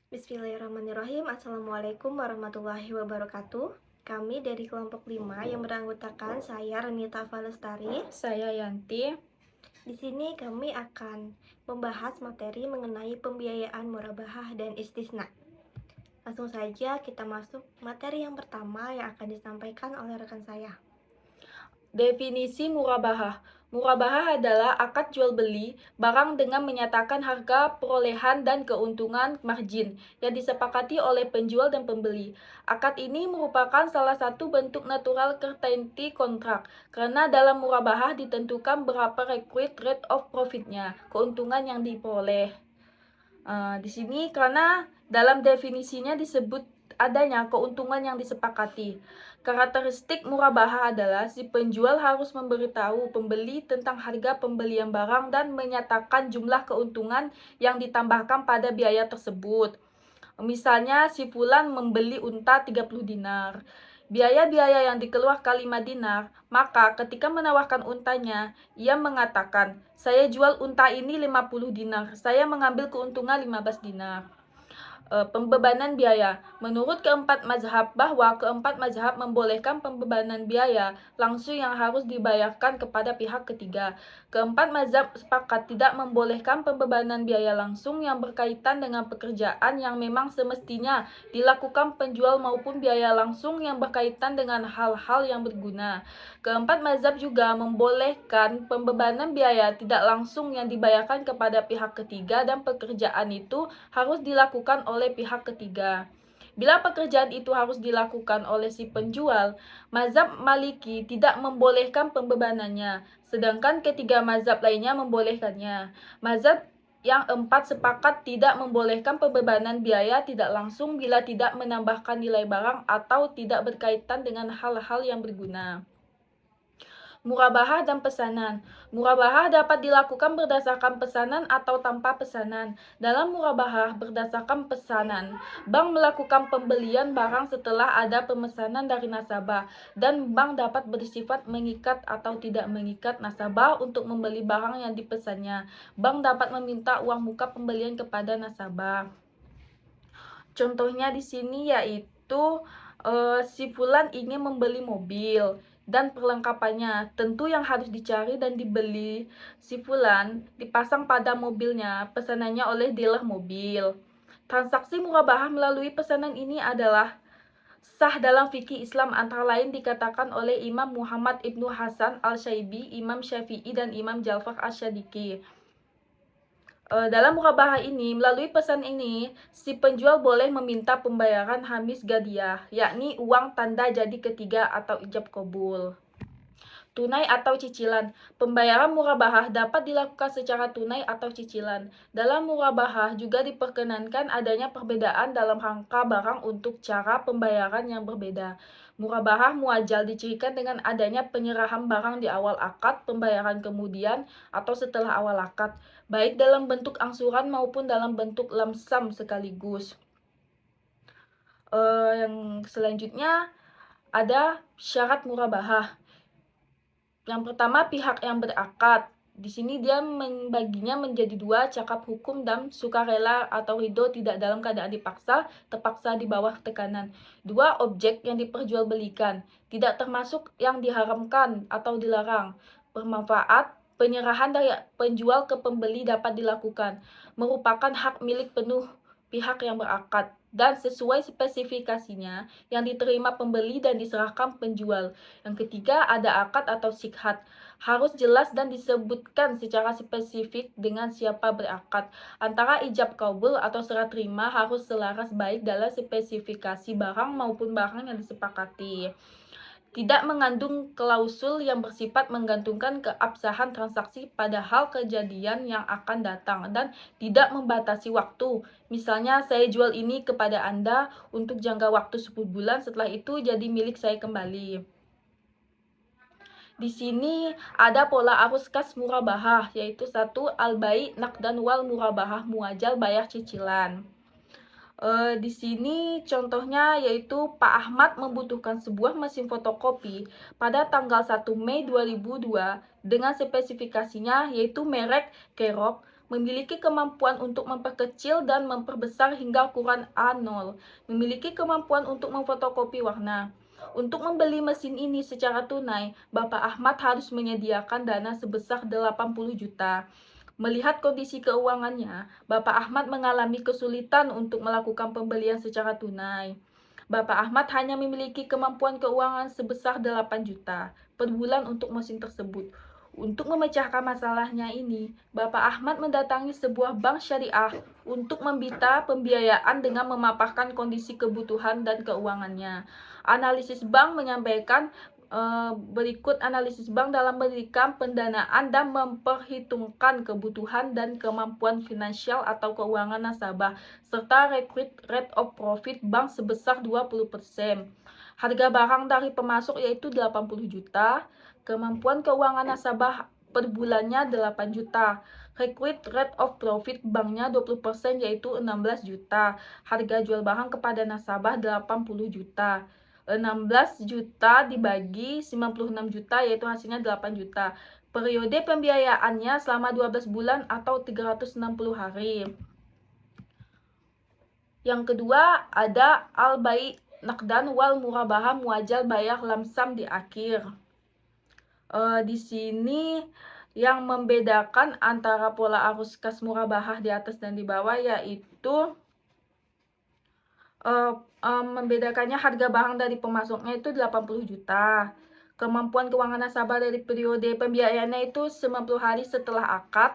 Bismillahirrahmanirrahim. Assalamualaikum warahmatullahi wabarakatuh. Kami dari kelompok 5 yang beranggotakan saya Renita Falestari. Saya Yanti. Di sini kami akan membahas materi mengenai pembiayaan murabahah dan istisna. Langsung saja kita masuk materi yang pertama yang akan disampaikan oleh rekan saya. Definisi murabahah. Murabahah adalah akad jual beli barang dengan menyatakan harga perolehan dan keuntungan margin yang disepakati oleh penjual dan pembeli. Akad ini merupakan salah satu bentuk natural certainty kontrak karena dalam murabahah ditentukan berapa required rate of profitnya, keuntungan yang diperoleh. Di sini karena dalam definisinya disebut adanya keuntungan yang disepakati. Karakteristik murabahah adalah si penjual harus memberitahu pembeli tentang harga pembelian barang dan menyatakan jumlah keuntungan yang ditambahkan pada biaya tersebut. Misalnya si fulan membeli unta 30 dinar. Biaya-biaya yang dikeluarkan 5 dinar, maka ketika menawarkan untanya, ia mengatakan, saya jual unta ini 50 dinar, saya mengambil keuntungan 15 dinar. Pembebanan biaya. Menurut keempat mazhab bahwa keempat mazhab membolehkan pembebanan biaya langsung yang harus dibayarkan kepada pihak ketiga. Keempat mazhab sepakat tidak membolehkan pembebanan biaya langsung yang berkaitan dengan pekerjaan yang memang semestinya dilakukan penjual maupun biaya langsung yang berkaitan dengan hal-hal yang berguna. Keempat mazhab juga membolehkan pembebanan biaya tidak langsung yang dibayarkan kepada pihak ketiga dan pekerjaan itu harus dilakukan oleh pihak ketiga. Bila pekerjaan itu harus dilakukan oleh si penjual, mazhab Maliki tidak membolehkan pembebanannya, sedangkan ketiga mazhab lainnya membolehkannya. Mazhab yang empat sepakat tidak membolehkan pembebanan biaya tidak langsung bila tidak menambahkan nilai barang atau tidak berkaitan dengan hal-hal yang berguna. Murabahah dan pesanan. Murabahah dapat dilakukan berdasarkan pesanan atau tanpa pesanan. Dalam murabahah berdasarkan pesanan, bank melakukan pembelian barang setelah ada pemesanan dari nasabah, dan bank dapat bersifat mengikat atau tidak mengikat nasabah untuk membeli barang yang dipesannya. Bank dapat meminta uang muka pembelian kepada nasabah. Contohnya di sini yaitu si fulan ingin membeli mobil dan perlengkapannya. Tentu yang harus dicari dan dibeli si fulan dipasang pada mobilnya, pesanannya oleh dealer mobil. Transaksi murabahah melalui pesanan ini adalah sah dalam fikih Islam, antara lain dikatakan oleh Imam Muhammad Ibnu Hasan Al-Syaibi, Imam Syafi'i, dan Imam Ja'far Asy-Syadiqi. Dalam murabahah ini, melalui pesan ini, si penjual boleh meminta pembayaran hamis gadiah, yakni uang tanda jadi ketiga atau ijab kabul. Tunai atau cicilan. Pembayaran murabahah dapat dilakukan secara tunai atau cicilan. Dalam murabahah juga diperkenankan adanya perbedaan dalam rangka barang untuk cara pembayaran yang berbeda. Murabahah muajal dicirikan dengan adanya penyerahan barang di awal akad, pembayaran kemudian atau setelah awal akad, baik dalam bentuk angsuran maupun dalam bentuk lamsam sekaligus. Yang selanjutnya ada syarat murabahah. Yang pertama, pihak yang berakad. Di sini dia membaginya menjadi dua, cakap hukum dan sukarela atau ridho tidak dalam keadaan dipaksa, terpaksa di bawah tekanan. Dua, objek yang diperjualbelikan, tidak termasuk yang diharamkan atau dilarang. Bermanfaat, penyerahan dari penjual ke pembeli dapat dilakukan, merupakan hak milik penuh pihak yang berakad, dan sesuai spesifikasinya yang diterima pembeli dan diserahkan penjual. Yang ketiga, ada akad atau sikhat. Harus jelas dan disebutkan secara spesifik dengan siapa berakad. Antara ijab kabul atau serah terima harus selaras baik dalam spesifikasi barang maupun barang yang disepakati. Tidak mengandung klausul yang bersifat menggantungkan keabsahan transaksi pada hal kejadian yang akan datang, dan tidak membatasi waktu. Misalnya, saya jual ini kepada Anda untuk jangka waktu 10 bulan, setelah itu jadi milik saya kembali. Di sini ada pola arus kas murabahah, yaitu 1. Al-bai' naqdan wal murabahah muajal, bayar cicilan. Di sini contohnya yaitu Pak Ahmad membutuhkan sebuah mesin fotokopi pada tanggal 1 Mei 2002 dengan spesifikasinya yaitu merek Xerox, memiliki kemampuan untuk memperkecil dan memperbesar hingga ukuran A0, memiliki kemampuan untuk memfotokopi warna. Untuk membeli mesin ini secara tunai, Bapak Ahmad harus menyediakan dana sebesar 80 juta. Melihat kondisi keuangannya, Bapak Ahmad mengalami kesulitan untuk melakukan pembelian secara tunai. Bapak Ahmad hanya memiliki kemampuan keuangan sebesar 8 juta per bulan untuk mesin tersebut. Untuk memecahkan masalahnya ini, Bapak Ahmad mendatangi sebuah bank syariah untuk meminta pembiayaan dengan memaparkan kondisi kebutuhan dan keuangannya. Analisis bank menyampaikan berikut analisis bank dalam memberikan pendanaan dan memperhitungkan kebutuhan dan kemampuan finansial atau keuangan nasabah, serta required rate of profit bank sebesar 20%. Harga barang dari pemasok yaitu 80 juta, kemampuan keuangan nasabah per bulannya 8 juta. Required rate of profit banknya 20% yaitu 16 juta. Harga jual barang kepada nasabah 80 juta. 16 juta dibagi 96 juta yaitu hasilnya 8 juta. Periode pembiayaannya selama 12 bulan atau 360 hari. Yang kedua ada al-bai nakdan wal murabaha muajal bayar lamsam di akhir. Di sini yang membedakan antara pola arus kas murabahah di atas dan di bawah yaitu membedakannya harga barang dari pemasoknya itu 80 juta. Kemampuan keuangan nasabah dari periode pembiayaannya itu 90 hari setelah akad.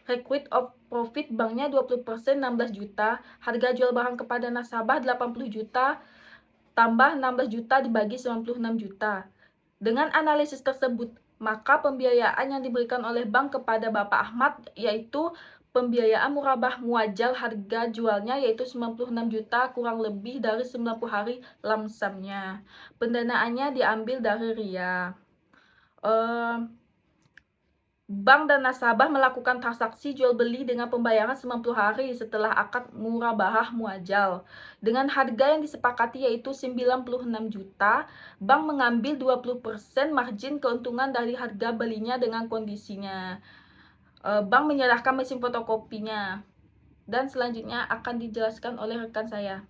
Required of profit banknya 20% 16 juta. Harga jual barang kepada nasabah 80 juta tambah 16 juta dibagi 96 juta. Dengan analisis tersebut, maka pembiayaan yang diberikan oleh bank kepada Bapak Ahmad yaitu pembiayaan murabah muajal, harga jualnya yaitu 96 juta kurang lebih dari 90 hari lamsamnya. Pendanaannya diambil dari RIA. Bank dan nasabah melakukan transaksi jual beli dengan pembayaran 90 hari setelah akad murabahah muajal. Dengan harga yang disepakati yaitu 96 juta, bank mengambil 20% margin keuntungan dari harga belinya dengan kondisinya. Bank menyerahkan mesin fotokopinya, dan selanjutnya akan dijelaskan oleh rekan saya.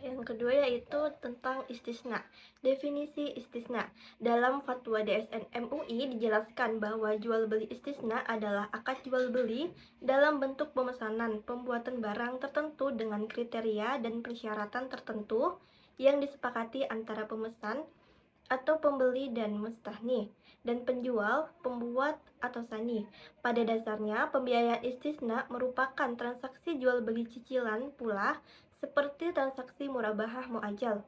Yang kedua yaitu tentang istisna. Definisi istisna. Dalam fatwa DSN MUI dijelaskan bahwa jual beli istisna adalah akad jual beli dalam bentuk pemesanan pembuatan barang tertentu dengan kriteria dan persyaratan tertentu yang disepakati antara pemesan atau pembeli dan mustahni dan penjual, pembuat atau sani. Pada dasarnya, pembiayaan istisna merupakan transaksi jual beli cicilan pula seperti transaksi murabahah muajal.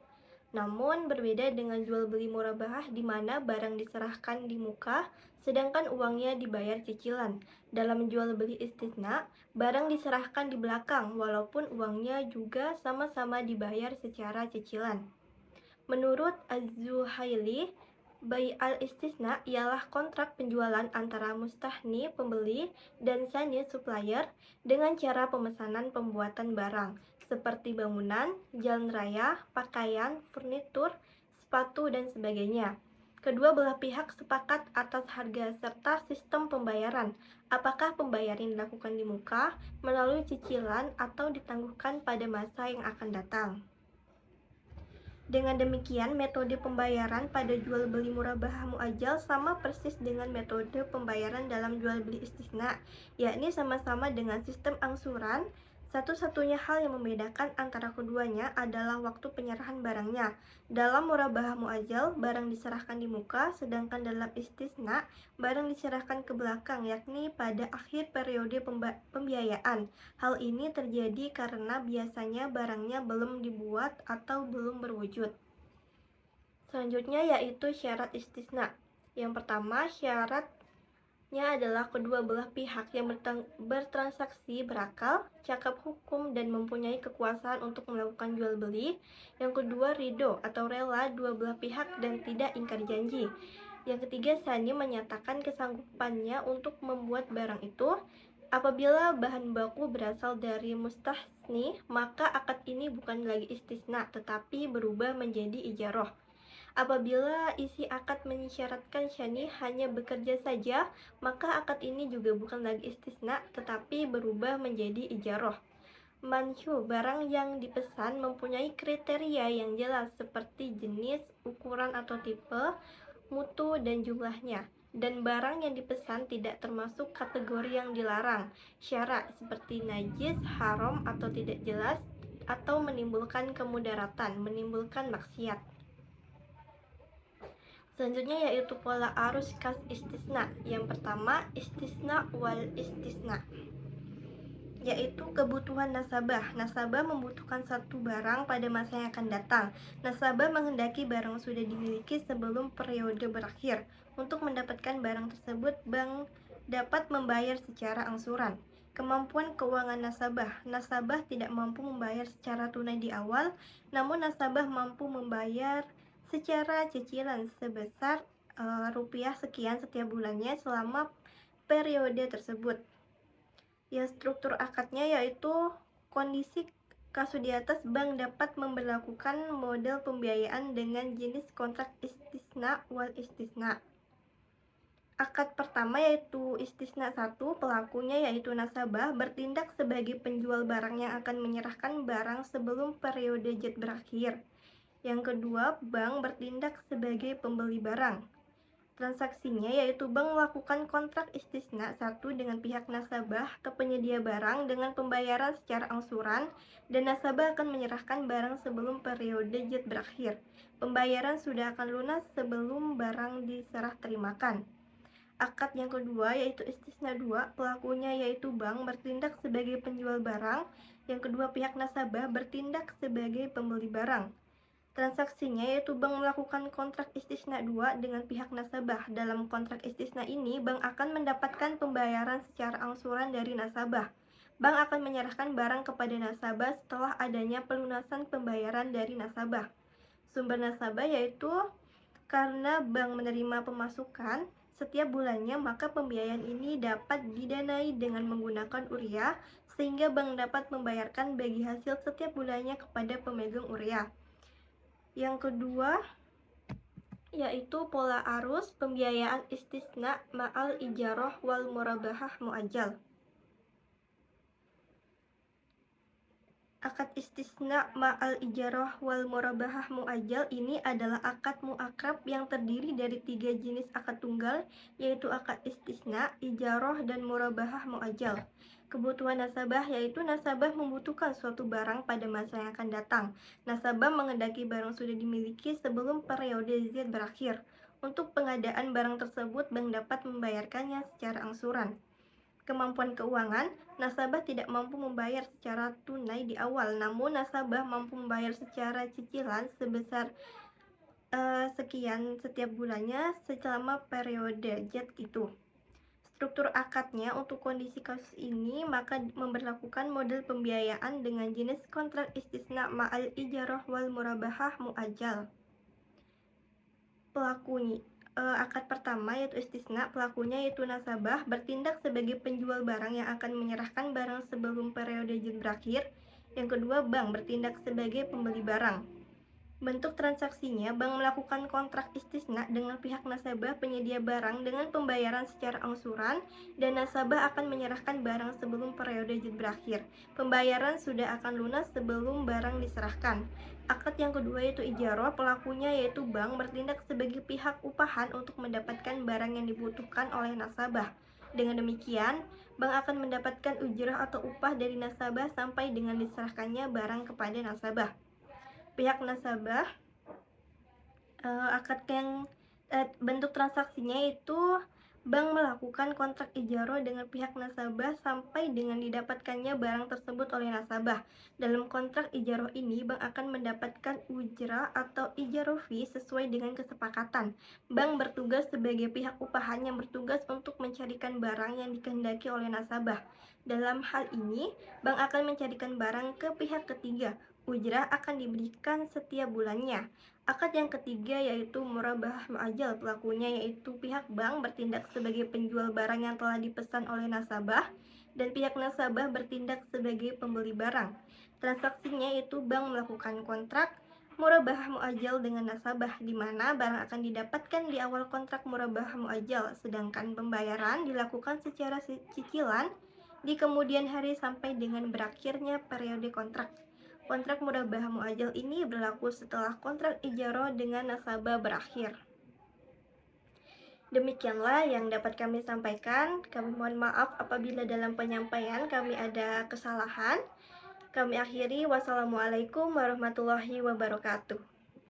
Namun berbeda dengan jual beli murabahah di mana barang diserahkan di muka sedangkan uangnya dibayar cicilan. Dalam jual beli istisna, barang diserahkan di belakang walaupun uangnya juga sama-sama dibayar secara cicilan. Menurut Az-Zuhaili, bai al-istisna ialah kontrak penjualan antara mustahni pembeli dan sani supplier dengan cara pemesanan pembuatan barang seperti bangunan, jalan raya, pakaian, furnitur, sepatu, dan sebagainya. Kedua belah pihak sepakat atas harga serta sistem pembayaran. Apakah pembayaran dilakukan di muka, melalui cicilan, atau ditangguhkan pada masa yang akan datang. Dengan demikian, metode pembayaran pada jual beli murabahah muajal sama persis dengan metode pembayaran dalam jual beli istisna, yakni sama-sama dengan sistem angsuran. Satu-satunya hal yang membedakan antara keduanya adalah waktu penyerahan barangnya. Dalam murabahah muajal, barang diserahkan di muka, sedangkan dalam istisna, barang diserahkan ke belakang, yakni pada akhir periode pembiayaan. Hal ini terjadi karena biasanya barangnya belum dibuat atau belum berwujud. Selanjutnya yaitu syarat istisna. Yang pertama, syaratnya adalah kedua belah pihak yang bertransaksi berakal, cakap hukum, dan mempunyai kekuasaan untuk melakukan jual beli. Yang kedua, ridho atau rela dua belah pihak dan tidak ingkar janji. Yang ketiga, sani menyatakan kesanggupannya untuk membuat barang itu. Apabila bahan baku berasal dari mustahni, maka akad ini bukan lagi istisna tetapi berubah menjadi ijaroh. Apabila isi akad mensyaratkan syani hanya bekerja saja, maka akad ini juga bukan lagi istisna, tetapi berubah menjadi ijaroh. Manshu, barang yang dipesan mempunyai kriteria yang jelas seperti jenis, ukuran atau tipe, mutu, dan jumlahnya. Dan barang yang dipesan tidak termasuk kategori yang dilarang, syarat seperti najis, haram, atau tidak jelas, atau menimbulkan kemudaratan, menimbulkan maksiat. Selanjutnya yaitu pola arus kas istisna. Yang pertama, istisna wal istisna, yaitu kebutuhan nasabah. Nasabah membutuhkan satu barang pada masa yang akan datang. Nasabah menghendaki barang sudah dimiliki sebelum periode berakhir. Untuk mendapatkan barang tersebut, bank dapat membayar secara angsuran. Kemampuan keuangan nasabah. Nasabah tidak mampu membayar secara tunai di awal, namun nasabah mampu membayar secara cicilan sebesar rupiah sekian setiap bulannya selama periode tersebut. Ya, struktur akadnya yaitu kondisi kasus di atas, bank dapat memberlakukan model pembiayaan dengan jenis kontrak istisna wal istisna. Akad pertama yaitu istisna 1, pelakunya yaitu nasabah bertindak sebagai penjual barang yang akan menyerahkan barang sebelum periode jet berakhir. Yang kedua, bank bertindak sebagai pembeli barang. Transaksinya yaitu bank melakukan kontrak istisna 1 dengan pihak nasabah ke penyedia barang dengan pembayaran secara angsuran, dan nasabah akan menyerahkan barang sebelum periode jet berakhir. Pembayaran sudah akan lunas sebelum barang diserah terimakan. Akad yang kedua yaitu istisna 2, pelakunya yaitu bank bertindak sebagai penjual barang, yang kedua pihak nasabah bertindak sebagai pembeli barang. Transaksinya yaitu bank melakukan kontrak istisna 2 dengan pihak nasabah. Dalam kontrak istisna ini, bank akan mendapatkan pembayaran secara angsuran dari nasabah. Bank akan menyerahkan barang kepada nasabah setelah adanya pelunasan pembayaran dari nasabah. Sumber nasabah yaitu karena bank menerima pemasukan setiap bulannya, maka pembiayaan ini dapat didanai dengan menggunakan uria, sehingga bank dapat membayarkan bagi hasil setiap bulannya kepada pemegang uria. Yang kedua yaitu pola arus pembiayaan istisna ma'al ijaroh wal murabahah mu'ajjal. Akad istisna ma'al ijaroh wal murabahah mu'ajjal ini adalah akad mu'akrab yang terdiri dari 3 jenis akad tunggal, yaitu akad istisna, ijaroh, dan murabahah mu'ajjal. Kebutuhan nasabah yaitu nasabah membutuhkan suatu barang pada masa yang akan datang. Nasabah menghendaki barang sudah dimiliki sebelum periode Z berakhir. Untuk pengadaan barang tersebut, bank dapat membayarkannya secara angsuran. Kemampuan keuangan, nasabah tidak mampu membayar secara tunai di awal, namun nasabah mampu membayar secara cicilan sebesar sekian setiap bulannya selama periode Z itu. Struktur akadnya untuk kondisi kasus ini maka memberlakukan model pembiayaan dengan jenis kontrak istisna ma'al ijaroh wal murabahah mu'ajjal. Pelakunya akad pertama yaitu istisna, pelakunya yaitu nasabah bertindak sebagai penjual barang yang akan menyerahkan barang sebelum periode jet berakhir. Yang kedua, bank bertindak sebagai pembeli barang. Bentuk transaksinya, bank melakukan kontrak istisna dengan pihak nasabah penyedia barang dengan pembayaran secara angsuran, dan nasabah akan menyerahkan barang sebelum periode jet berakhir. Pembayaran sudah akan lunas sebelum barang diserahkan. Akad yang kedua yaitu ijaroh, pelakunya yaitu bank bertindak sebagai pihak upahan untuk mendapatkan barang yang dibutuhkan oleh nasabah. Dengan demikian, bank akan mendapatkan ujrah atau upah dari nasabah sampai dengan diserahkannya barang kepada nasabah. Pihak nasabah, akad yang bentuk transaksinya itu bank melakukan kontrak ijaroh dengan pihak nasabah sampai dengan didapatkannya barang tersebut oleh nasabah. Dalam kontrak ijaroh ini, bank akan mendapatkan ujrah atau ijaroh fee sesuai dengan kesepakatan. Bank bertugas sebagai pihak upahan yang bertugas untuk mencarikan barang yang dikehendaki oleh nasabah. Dalam hal ini, bank akan mencarikan barang ke pihak ketiga. Ujrah akan diberikan setiap bulannya. Akad yang ketiga yaitu murabahah mu'ajjal, pelakunya yaitu pihak bank bertindak sebagai penjual barang yang telah dipesan oleh nasabah, dan pihak nasabah bertindak sebagai pembeli barang. Transaksinya yaitu bank melakukan kontrak murabahah muajjal dengan nasabah, di mana barang akan didapatkan di awal kontrak murabahah muajjal, sedangkan pembayaran dilakukan secara cicilan di kemudian hari sampai dengan berakhirnya periode kontrak. Kontrak murabahah muajjal ini berlaku setelah kontrak ijarah dengan nasabah berakhir. Demikianlah yang dapat kami sampaikan. Kami mohon maaf apabila dalam penyampaian kami ada kesalahan. Kami akhiri, wassalamualaikum warahmatullahi wabarakatuh.